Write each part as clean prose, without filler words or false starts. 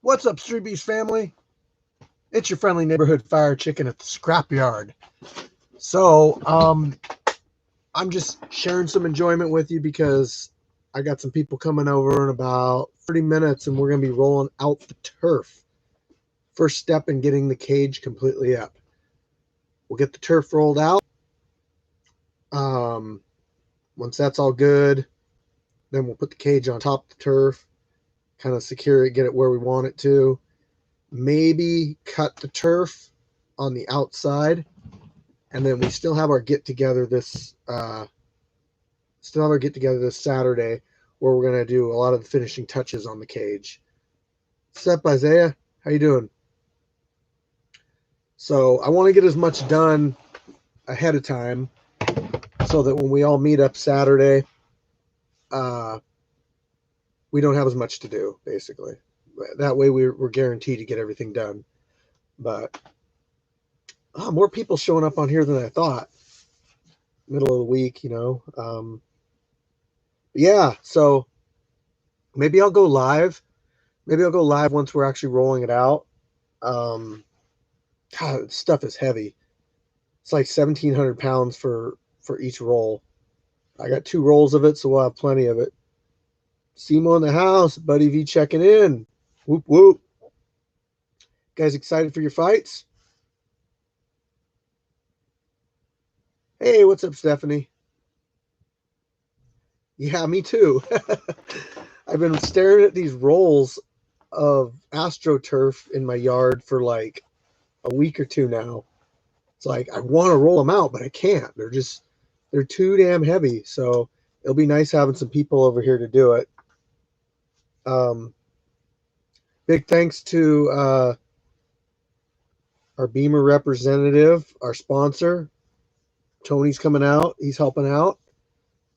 What's up, Street Beast family? It's your friendly neighborhood fire chicken at the scrapyard. So, I'm just sharing some enjoyment with you because I got some people coming over in about 30 minutes and we're going to be rolling out the turf. First step in getting the cage completely up. We'll get the turf rolled out. Um, Once that's all good, then we'll put the cage on top of the turf, kind of secure it, get it where we want it to. Maybe cut the turf on the outside, and then we still have our get together this Saturday where we're gonna do a lot of the finishing touches on the cage. What's up, Isaiah? How you doing? So I want to get as much done ahead of time so that when we all meet up Saturday, uh, we don't have as much to do. Basically, that way we're guaranteed to get everything done. But more people showing up on here than I thought. Middle of the week, you know. Yeah, so maybe I'll go live. Maybe I'll go live once we're actually rolling it out. Um, God, stuff is heavy. It's like 1,700 pounds for each roll. I got 2 rolls of it, so we'll have plenty of it. Simo in the house, Buddy V checking in. Whoop whoop. Guys excited for your fights? Hey, what's up, Stephanie? Yeah, me too. I've been staring at these rolls of AstroTurf in my yard for like a week or two now. It's like I want to roll them out, but I can't. They're too damn heavy. So it'll be nice having some people over here to do it. Um, Big thanks to our Beamer representative, our sponsor. Tony's coming out. He's helping out.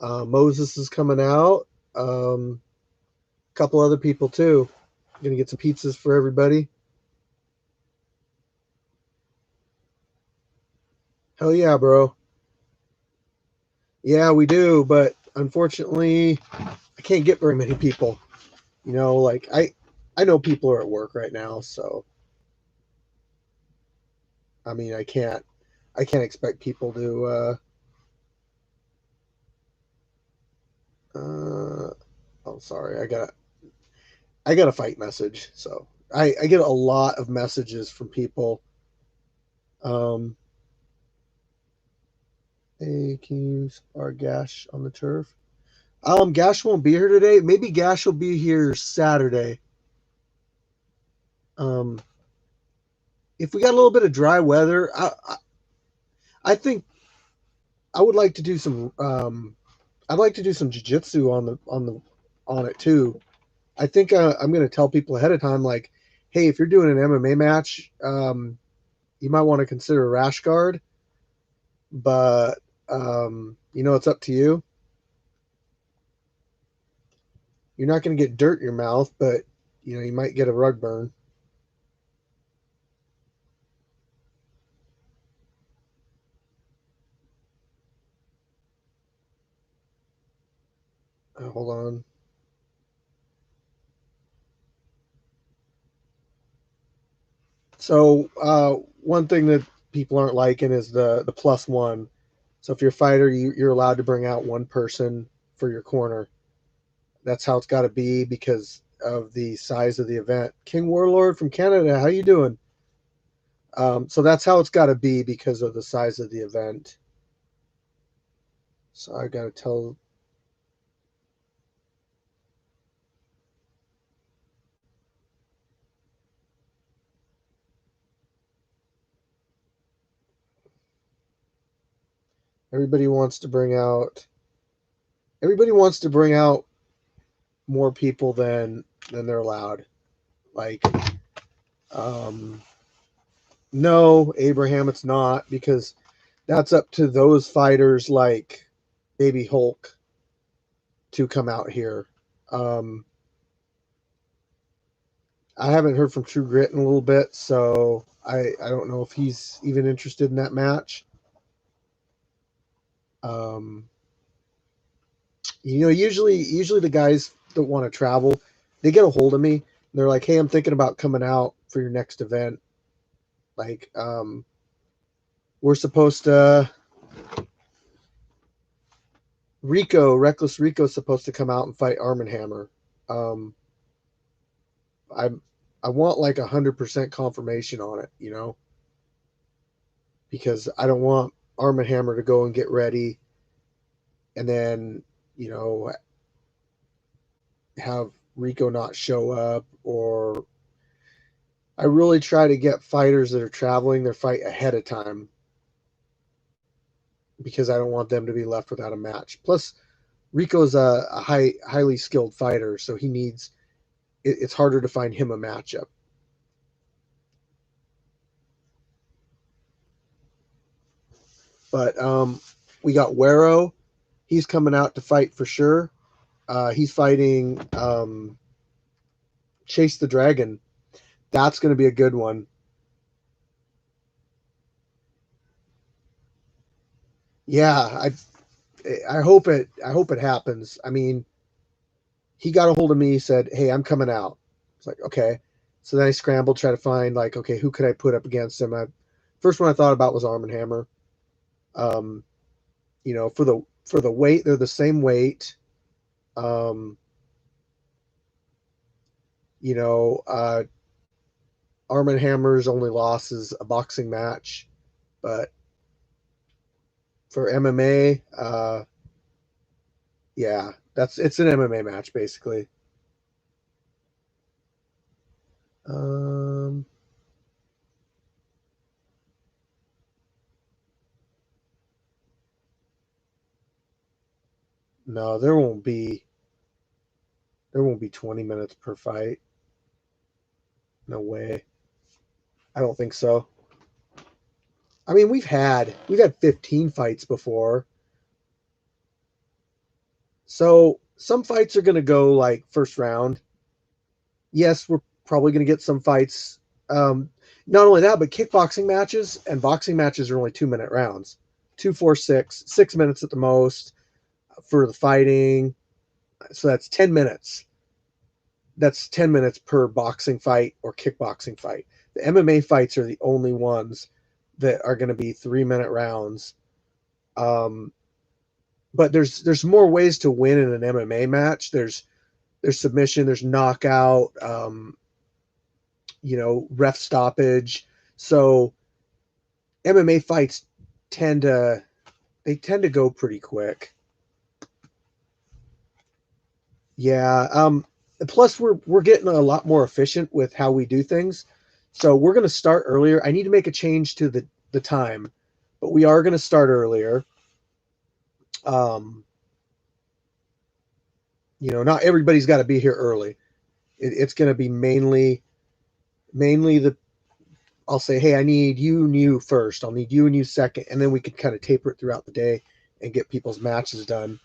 Moses is coming out. A couple other people too. Gonna get some pizzas for everybody. Hell yeah, bro. Yeah, we do, but unfortunately, I can't get very many people. You know, like I know people are at work right now, so I mean, I can't expect people to. Oh, sorry, I got a fight message, so I get a lot of messages from people. Um, hey, can you spar Gash on the turf? Gash won't be here today. Maybe Gash will be here Saturday. Um, if we got a little bit of dry weather, I think I would like to do some. I'd like to do some jujitsu on it too. I think I'm going to tell people ahead of time, like, hey, if you're doing an MMA match, you might want to consider a rash guard, but it's up to you. You're not going to get dirt in your mouth, but you might get a rug burn. Hold on. So one thing that people aren't liking is the +1. So if you're a fighter, you're allowed to bring out one person for your corner. That's how it's got to be because of the size of the event. King Warlord from Canada, how you doing? So that's how it's got to be because of the size of the event. So I got to tell. Everybody wants to bring out. Everybody wants to bring out more people than they're allowed. Like, um, no, Abraham, it's not because that's up to those fighters like Baby Hulk to come out here. Um, I haven't heard from True Grit in a little bit, so I don't know if he's even interested in that match. Um, usually the guys that want to travel, they get a hold of me They're like, hey, I'm thinking about coming out for your next event. Like, we're supposed to Reckless Rico's supposed to come out and fight Arm & Hammer. Um, I I want like 100% confirmation on it, because I don't want Arm & Hammer to go and get ready and then, you know, have Rico not show up. Or I really try to get fighters that are traveling their fight ahead of time because I don't want them to be left without a match. Plus, Rico's a highly skilled fighter, so it's harder to find him a matchup. But we got Wero. He's coming out to fight for sure. He's fighting Chase the Dragon. That's going to be a good one. Yeah, I hope it happens. I mean, he got a hold of me, said, "Hey, I'm coming out." It's like, okay. So then I scrambled, try to find like, okay, who could I put up against him? First one I thought about was Arm & Hammer. Um, for the weight, they're the same weight. Um, you know, Arm & Hammer's only loss is a boxing match, but for MMA, yeah, it's an MMA match basically. Um, no, there won't be 20 minutes per fight. No way. I don't think so. I mean, we've had 15 fights before. So some fights are going to go like first round. Yes, we're probably going to get some fights. Not only that, but kickboxing matches and boxing matches are only 2-minute rounds. 2, 4, 6, 6 minutes at the most for the fighting. So that's 10 minutes. That's 10 minutes per boxing fight or kickboxing fight. The MMA fights are the only ones that are going to be 3-minute rounds. Um, but there's more ways to win in an MMA match. There's submission, there's knockout, ref stoppage. So MMA fights tend to go pretty quick. Yeah. Plus we're getting a lot more efficient with how we do things. So we're going to start earlier. I need to make a change to the time, but we are going to start earlier. Um, not everybody's got to be here early. It's going to be mainly the I'll say, hey, I need you and you first. I'll need you and you second, and then we can kind of taper it throughout the day and get people's matches done.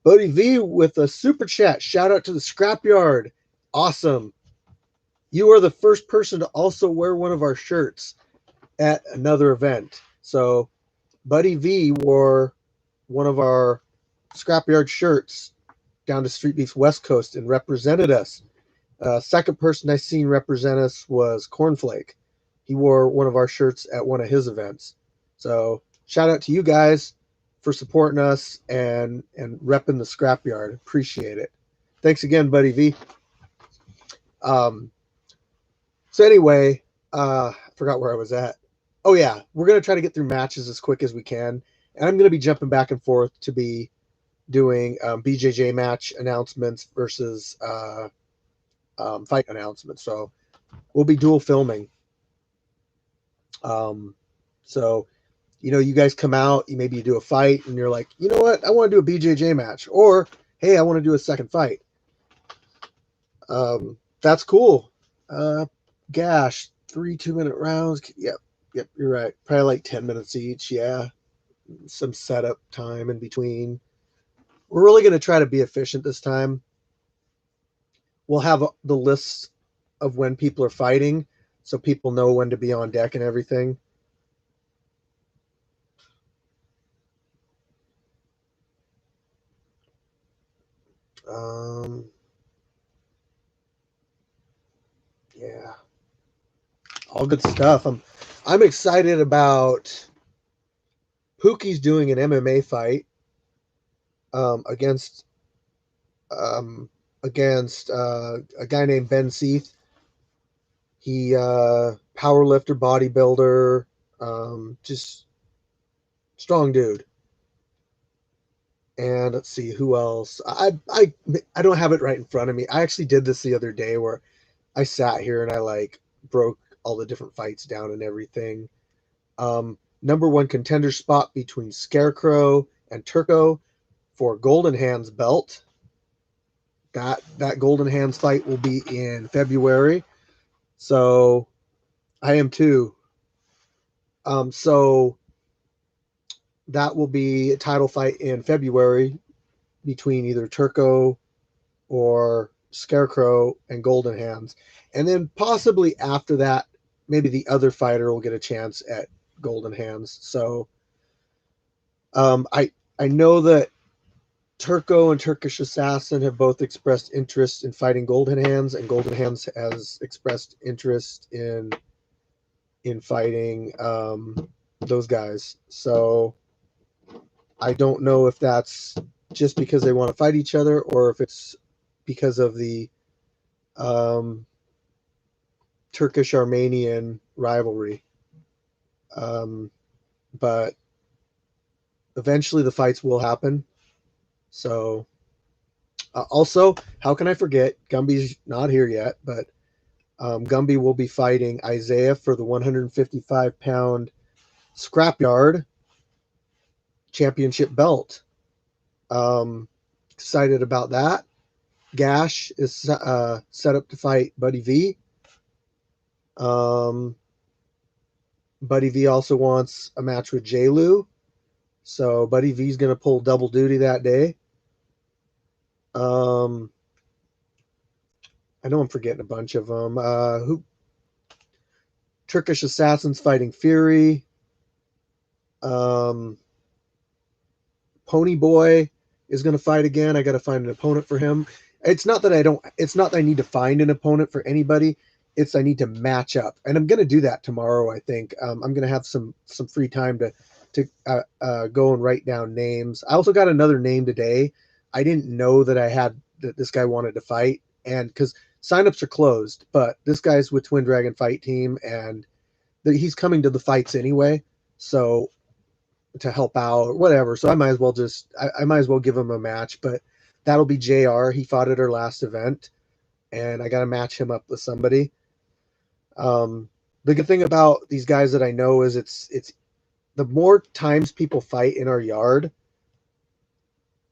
Bodie V with a super chat. Shout out to the Scrapyard. Awesome. You are the first person to also wear one of our shirts at another event. So Buddy V wore one of our Scrapyard shirts down to Street Beef's West Coast and represented us. Second person I seen represent us was Cornflake. He wore one of our shirts at one of his events. So shout out to you guys for supporting us and repping the scrapyard. Appreciate it. Thanks again, Buddy V. Um, so anyway, I forgot where I was at. Oh yeah, we're gonna try to get through matches as quick as we can, and I'm gonna be jumping back and forth to be doing BJJ match announcements versus fight announcements. So we'll be dual filming. Um, so, you guys come out, maybe you do a fight, and you're like, you know what, I want to do a BJJ match, or hey, I want to do a second fight. That's cool. Gosh, 3 2-minute rounds. Yep, you're right. Probably like 10 minutes each. Yeah, some setup time in between. We're really going to try to be efficient this time. We'll have the lists of when people are fighting, so people know when to be on deck and everything. Um, Yeah, all good stuff. I'm excited about Pookie's doing an MMA fight against um, a guy named Ben Seath. He power lifter, bodybuilder, just strong dude. And let's see who else. I don't have it right in front of me. I actually did this the other day where I sat here and I like broke all the different fights down and everything. Number one contender spot between Scarecrow and Turco for Golden Hands belt. That Golden Hands fight will be in February. So I am too. So that will be a title fight in February between either Turco or Scarecrow and Golden Hands. And then possibly after that, maybe the other fighter will get a chance at Golden Hands. So I know that Turco and Turkish Assassin have both expressed interest in fighting Golden Hands, and Golden Hands has expressed interest in fighting those guys. So I don't know if that's just because they want to fight each other or if it's because of the um, Turkish Armenian rivalry. Um, but eventually the fights will happen. So, also, how can I forget? Gumby's not here yet, but Gumby will be fighting Isaiah for the 155-pound scrapyard championship belt. Excited about that. Gash is set up to fight Buddy V. Um, Buddy V also wants a match with J. Lou. So Buddy V's going to pull double duty that day. Um, I know I'm forgetting a bunch of them. Who? Turkish Assassins fighting Fury. Um, Pony Boy is going to fight again. I got to find an opponent for him. It's not that I don't. It's not that I need to find an opponent for anybody. It's I need to match up, and I'm going to do that tomorrow. I think I'm going to have some free time to go and write down names. I also got another name today. I didn't know that I had that this guy wanted to fight, and because signups are closed, but this guy's with Twin Dragon Fight Team, and he's coming to the fights anyway. So to help out or whatever. So I might as well I might as well give him a match, but that'll be JR. He fought at our last event and I got to match him up with somebody. The good thing about these guys that I know is it's the more times people fight in our yard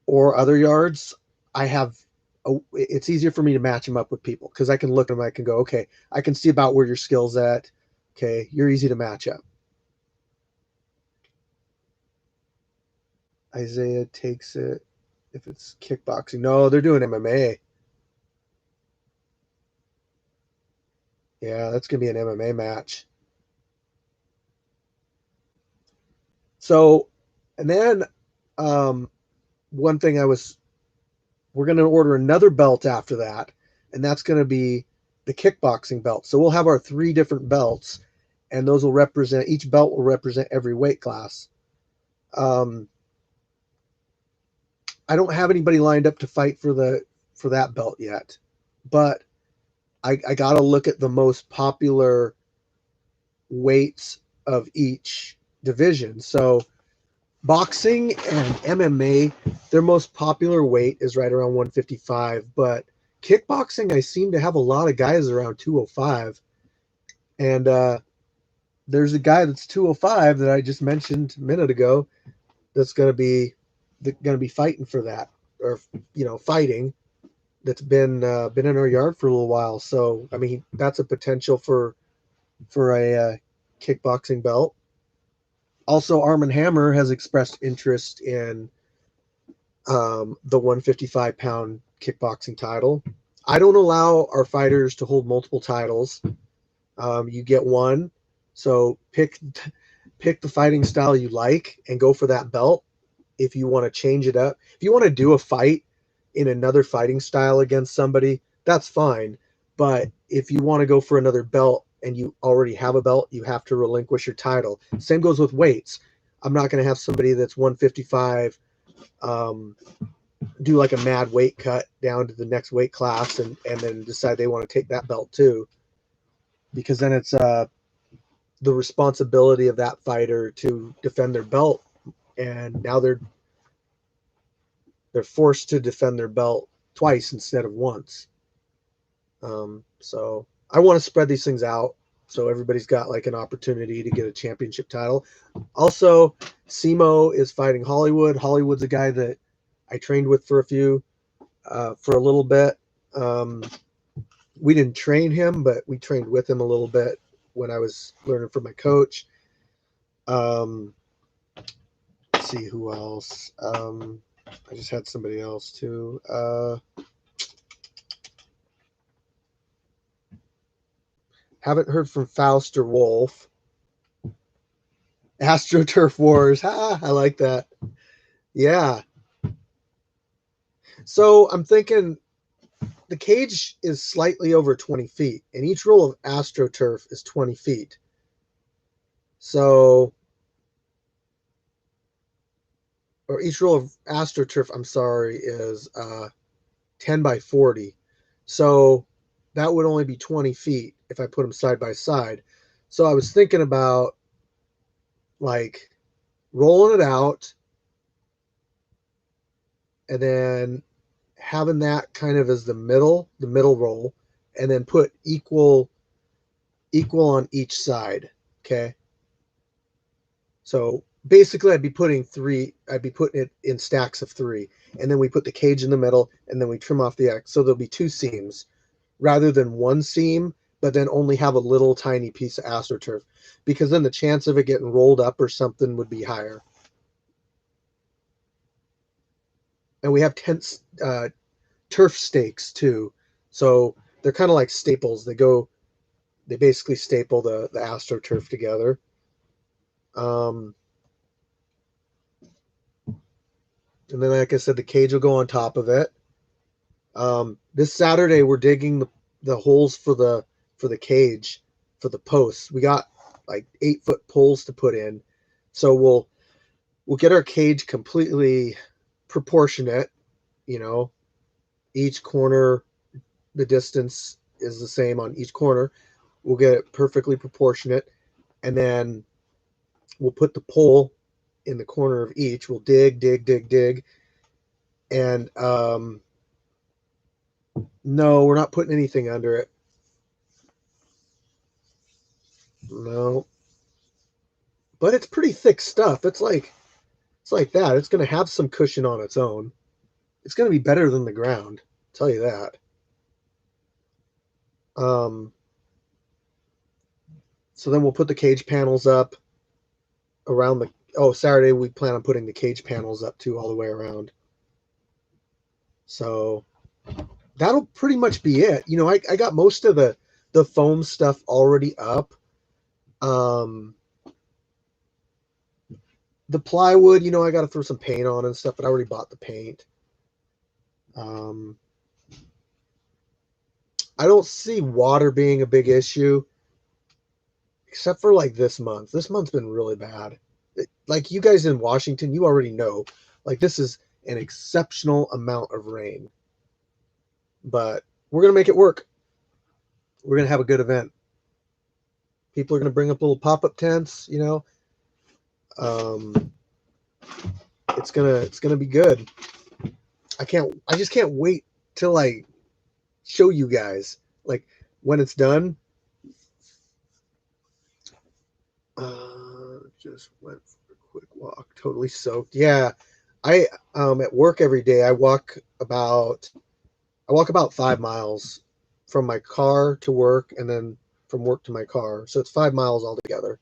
or other yards, it's easier for me to match them up with people because I can look at them. I can go, okay, I can see about where your skill's at. Okay, you're easy to match up. Isaiah takes it if it's kickboxing. No, they're doing MMA. Yeah, that's gonna be an MMA match. So, and then um, one thing we're gonna order another belt after that, and that's gonna be the kickboxing belt. So we'll have our three different belts, and those will represent each belt will represent every weight class. Um, I don't have anybody lined up to fight for that belt yet, but I gotta look at the most popular weights of each division. So boxing and MMA, their most popular weight is right around 155, but kickboxing, I seem to have a lot of guys around 205. And there's a guy that's 205 that I just mentioned a minute ago that's going to be fighting for that, or fighting, that's been in our yard for a little while. So I mean, that's a potential for a kickboxing belt. Also, Arm& Hammer has expressed interest in the 155-pound kickboxing title. I don't allow our fighters to hold multiple titles. You get one, so pick the fighting style you like and go for that belt. If you want to change it up, if you want to do a fight in another fighting style against somebody, that's fine. But if you want to go for another belt and you already have a belt, you have to relinquish your title. Same goes with weights. I'm not going to have somebody that's 155 do like a mad weight cut down to the next weight class and then decide they want to take that belt too, because then it's the responsibility of that fighter to defend their belt, and now they're forced to defend their belt twice instead of once. So I want to spread these things out so everybody's got like an opportunity to get a championship title. Also, Simo is fighting Hollywood. Hollywood's a guy that I trained with for a little bit. We didn't train him, but we trained with him a little bit when I was learning from my coach. Let's see who else. I just had somebody else too. Haven't heard from Faust or Wolf. AstroTurf Wars. Ha, I like that. Yeah. So I'm thinking the cage is slightly over 20 feet, and each roll of AstroTurf is 20 feet. So, or each roll of AstroTurf, I'm sorry, is 10 by 40. So that would only be 20 feet if I put them side by side. So I was thinking about like rolling it out and then having that kind of as the middle roll, and then put equal on each side. Okay. So basically I'd be putting it in stacks of 3, and then we put the cage in the middle, and then we trim off the X. So there'll be 2 seams rather than 1 seam, but then only have a little tiny piece of AstroTurf, because then the chance of it getting rolled up or something would be higher. And we have turf stakes too. So they're kind of like staples. They basically staple the AstroTurf together. And then, like I said, the cage will go on top of it. This Saturday, we're digging the holes for the cage, for the posts. We got like 8-foot poles to put in. So we'll get our cage completely proportionate. Each corner, the distance is the same on each corner. We'll get it perfectly proportionate, and then we'll put the pole in the corner of each. We'll dig, and no, we're not putting anything under it. No, but it's pretty thick stuff. It's like that. It's going to have some cushion on its own. It's going to be better than the ground. I'll tell you that. So then we'll put the cage panels up around Saturday we plan on putting the cage panels up too, all the way around. So that'll pretty much be it. I got most of the foam stuff already up. The plywood, I got to throw some paint on and stuff, but I already bought the paint. I don't see water being a big issue, except for like this month. This month's been really bad. Like you guys in Washington, you already know, like this is an exceptional amount of rain. But we're going to make it work. We're going to have a good event. People are going to bring up little pop-up tents, it's gonna be good. I just can't wait till I show you guys, like, when it's done. Just went for a quick walk, totally soaked. Yeah, I at work every day. I walk about 5 miles from my car to work, and then from work to my car. So it's 5 miles altogether.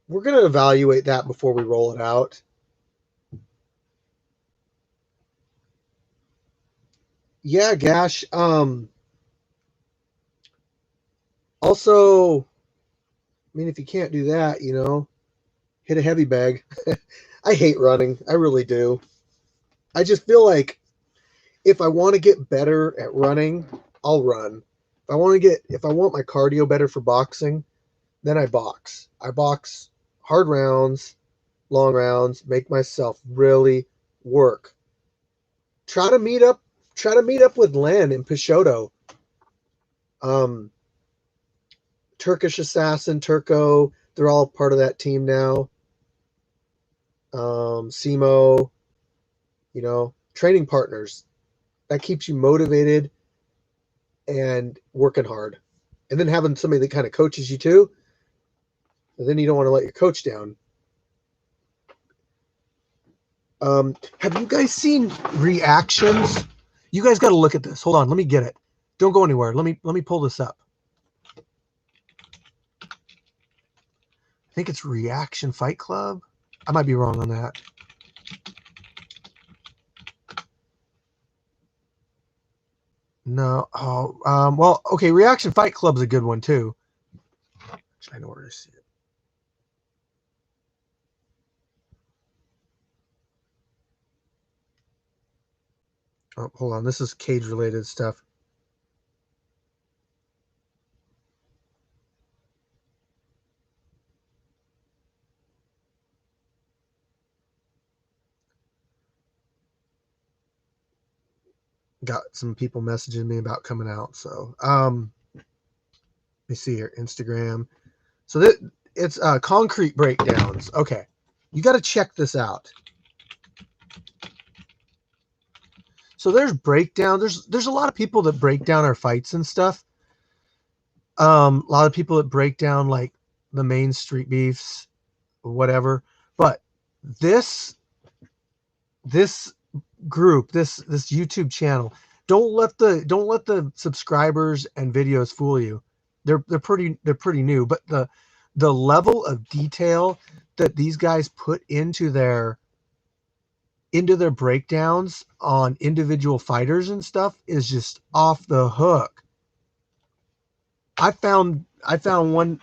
We're gonna evaluate that before we roll it out. Yeah, Gash. Also, I mean, if you can't do that, hit a heavy bag. I hate running. I really do. I just feel like if I want to get better at running, I'll run. If I want my cardio better for boxing, then I box. I box hard rounds, long rounds, make myself really work. Try to meet up with Len in Peixoto. Um, Turkish Assassin, Turco, they're all part of that team now. Simo, training partners. That keeps you motivated and working hard. And then having somebody that kind of coaches you too. And then you don't want to let your coach down. Have you guys seen reactions? You guys got to look at this. Hold on, let me get it. Don't go anywhere. Let me pull this up. I think it's Reaction Fight Club. I might be wrong on that. No. Oh, well, okay. Reaction Fight Club's a good one too. Actually, I know where to see it. Oh, hold on. This is cage-related stuff. Got some people messaging me about coming out. So, let me see here. Instagram. So it's concrete breakdowns. Okay, you got to check this out. So there's breakdown. There's a lot of people that break down our fights and stuff. A lot of people that break down like the main street beefs, whatever. But this group, this YouTube channel, don't let the subscribers and videos fool you. They're pretty new, but the level of detail that these guys put into their breakdowns on individual fighters and stuff is just off the hook. I found one.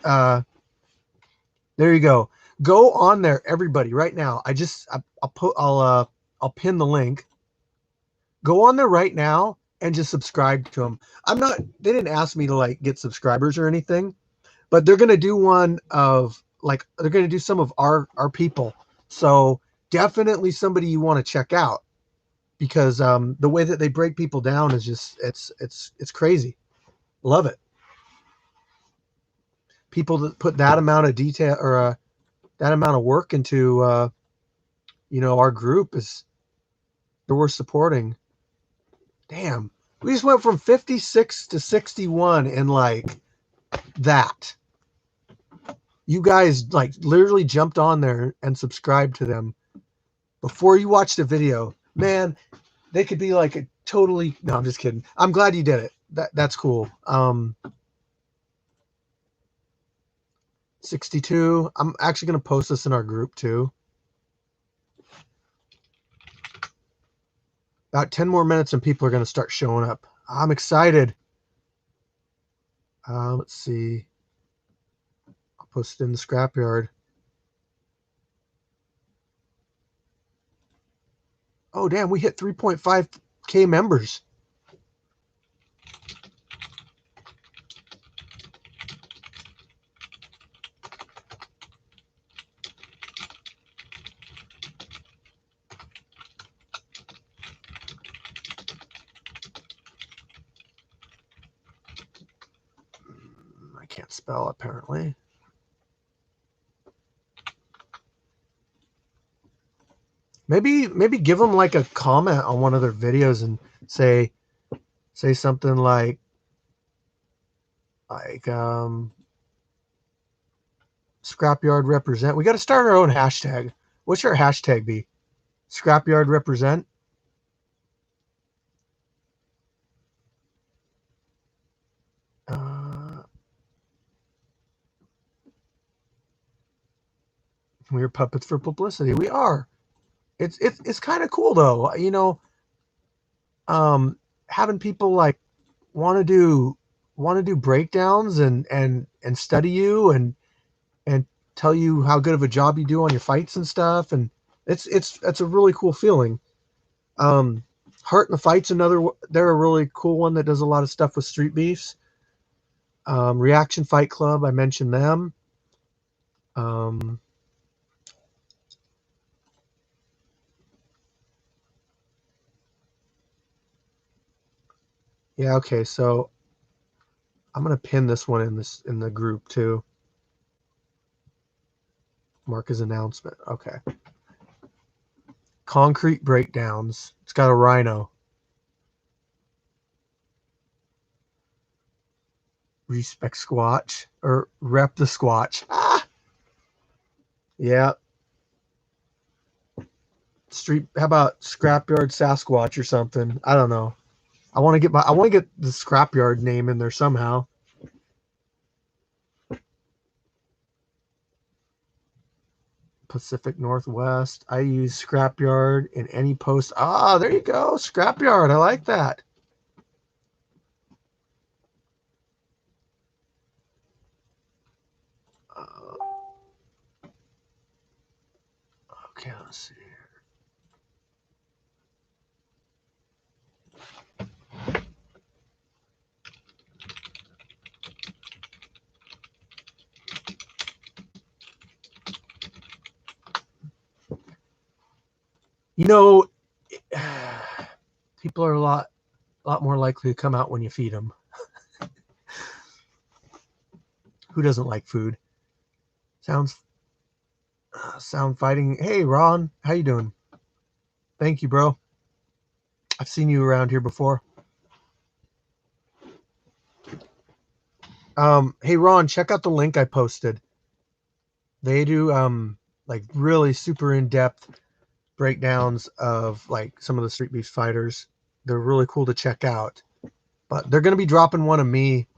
There you go. Go on there, everybody, right now. I'll pin the link. Go on there right now and just subscribe to them. They didn't ask me to like get subscribers or anything, but they're gonna do one of like they're gonna do some of our people. So definitely somebody you want to check out because the way that they break people down is just it's crazy. Love it. People that put that amount of detail or that amount of work into our group is they're worth supporting. Damn, we just went from 56 to 61 in like that. You guys like literally jumped on there and subscribed to them before you watched the video. Man, they could be like a totally no, I'm just kidding. I'm glad you did it. That's cool. 62. I'm actually going to post this in our group too. About 10 more minutes and people are going to start showing up. I'm excited. Let's see. I'll post it in the scrapyard. Oh, damn. We hit 3.5K members. I can't spell apparently. Maybe give them like a comment on one of their videos and say something like Scrapyard represent. We got to start our own hashtag. What should our hashtag be? Scrapyard represent. We're puppets for publicity. We are. It's kind of cool though. Having people like want to do breakdowns and study you and tell you how good of a job you do on your fights and stuff, and it's a really cool feeling. Heart in the Fight's they're a really cool one that does a lot of stuff with street beefs. Reaction Fight Club, I mentioned them. Yeah, okay, so I'm gonna pin this one in the group too. Mark his announcement. Okay. Concrete Breakdowns. It's got a rhino. Respect Squatch or Rep the Squatch. Ah, yeah. Street. How about Scrapyard Sasquatch or something? I don't know. I want to get the Scrapyard name in there somehow. Pacific Northwest. I use Scrapyard in any post. Ah, there you go. Scrapyard. I like that. Okay, let's see. You know, people are a lot more likely to come out when you feed them. Who doesn't like food? Sound fighting. Hey, Ron, how you doing? Thank you, bro. I've seen you around here before. Hey, Ron, check out the link I posted. They do like really super in-depth breakdowns of like some of the street beef fighters. They're really cool to check out. But they're gonna be dropping one of me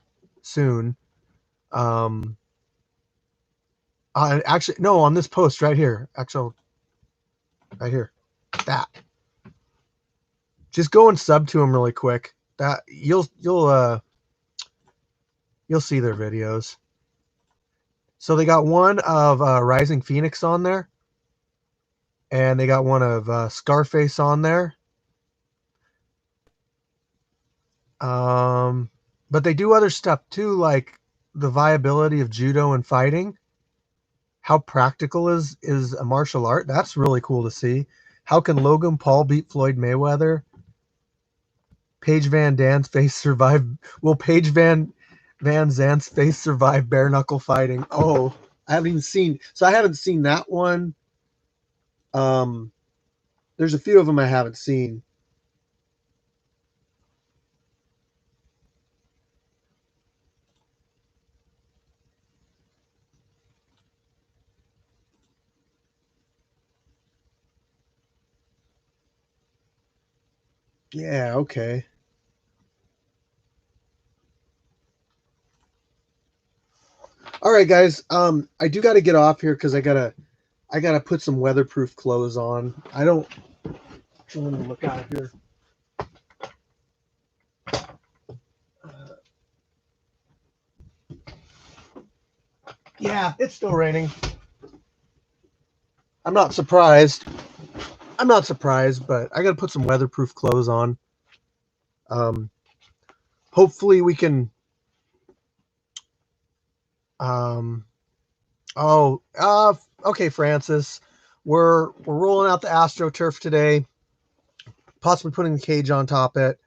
soon. Actually, no, on this post right here. Actually, right here. That. Just go and sub to them really quick. That you'll see their videos. So they got one of Rising Phoenix on there, and they got one of Scarface on there. But they do other stuff too, like the viability of judo and fighting. How practical is a martial art? That's really cool to see. How can Logan Paul beat Floyd Mayweather? Paige Van Zan's face survive. Will Paige Van Zan's face survive bare knuckle fighting? Oh, I haven't even seen. So I haven't seen that one. There's a few of them I haven't seen. Yeah, okay. All right, guys. I do got to get off here because I gotta put some weatherproof clothes on. I don't want to look out here. Yeah, it's still raining. I'm not surprised. But I got to put some weatherproof clothes on. Hopefully we can. Okay, Francis. We're rolling out the AstroTurf today. Possibly putting the cage on top of it.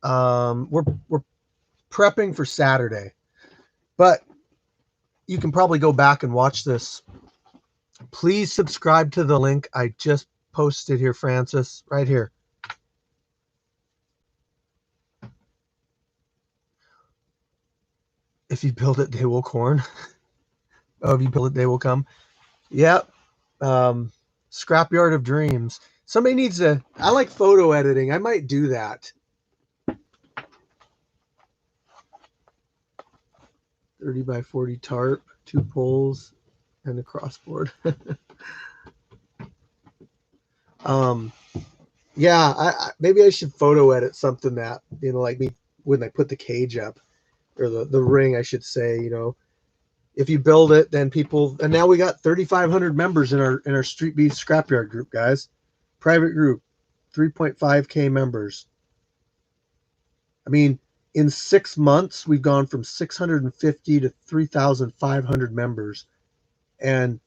We're prepping for Saturday, but you can probably go back and watch this. Please subscribe to the link I just posted here, Francis, right here. If you build it, they will corn. Oh, if you build it, they will come. Yep. Scrapyard of Dreams. Somebody needs to. I like photo editing. I might do that. 30 by 40 tarp, 2 poles, and a crossboard. Yeah, maybe I should photo edit something that, like me when I put the cage up, or the ring, I should say, if you build it, then people, and now we got 3,500 members in our Street Beef Scrapyard group, guys. Private group, 3.5K members. I mean, in 6 months, we've gone from 650 to 3,500 members. And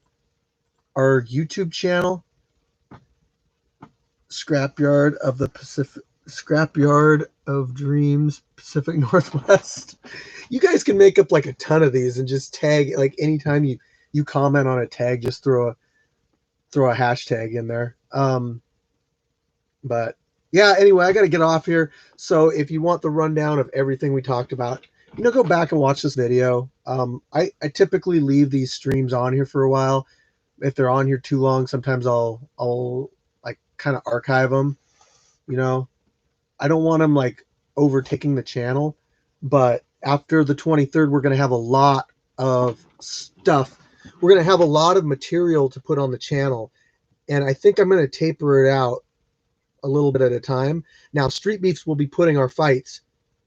our YouTube channel, Scrapyard of the Pacific, Scrapyard of Dreams, Pacific Northwest. You guys can make up like a ton of these and just tag, like anytime you comment on a tag, just throw a hashtag in there. But yeah, anyway, I got to get off here. So if you want the rundown of everything we talked about, go back and watch this video. I typically leave these streams on here for a while. If they're on here too long, sometimes I'll like kind of archive them. I don't want them like overtaking the channel, but after the 23rd, we're going to have a lot of stuff. We're going to have a lot of material to put on the channel, and I think I'm going to taper it out a little bit at a time. Now, Street Beefs will be putting our fights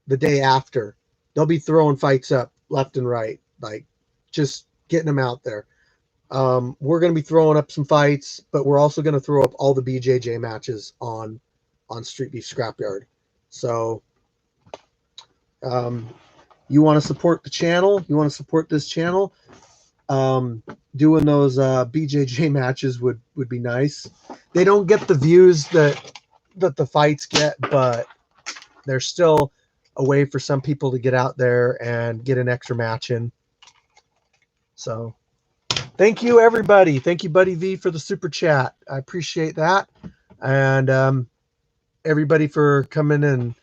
the day after. They'll be throwing fights up left and right, like just getting them out there. We're going to be throwing up some fights, but we're also going to throw up all the BJJ matches on Street Beef Scrapyard. So you want to support the channel, you want to support this channel, doing those BJJ matches would be nice. They don't get the views that the fights get, but there's still a way for some people to get out there and get an extra match in. So thank you, everybody. Thank you, Buddy V, for the super chat. I appreciate that. And everybody for coming and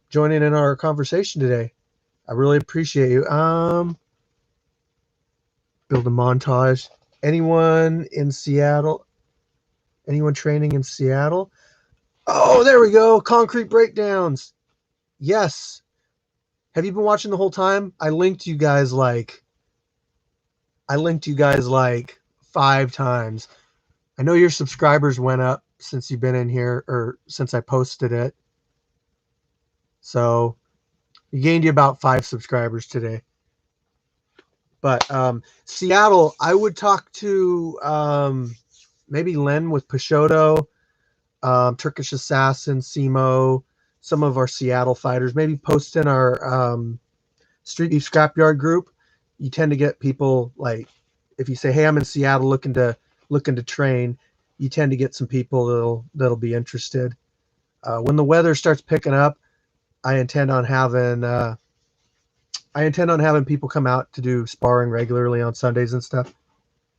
joining in our conversation today. I really appreciate you. Build a montage. Anyone in Seattle? Anyone training in Seattle? Oh, there we go. Concrete breakdowns. Yes. Have you been watching the whole time? I linked you guys like 5 times. I know your subscribers went up since you've been in here, or since I posted it. So you gained you about 5 subscribers today. But Seattle, I would talk to maybe Len with Peixoto, Turkish Assassin, Simo, some of our Seattle fighters. Maybe post in our Street Beef Scrapyard group. You tend to get people, like, if you say, hey, I'm in Seattle looking to train, you tend to get some people that'll be interested. When the weather starts picking up, I intend on having people come out to do sparring regularly on Sundays and stuff.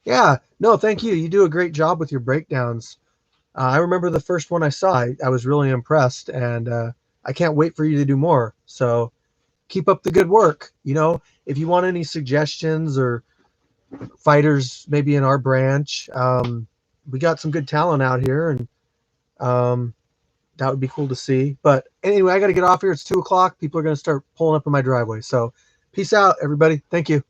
Yeah, no, thank you. You do a great job with your breakdowns. I remember the first one I saw. I was really impressed, and I can't wait for you to do more. So keep up the good work. If you want any suggestions or fighters maybe in our branch, we got some good talent out here, and that would be cool to see. But anyway, I got to get off here. It's 2 o'clock. People are going to start pulling up in my driveway. So peace out, everybody. Thank you.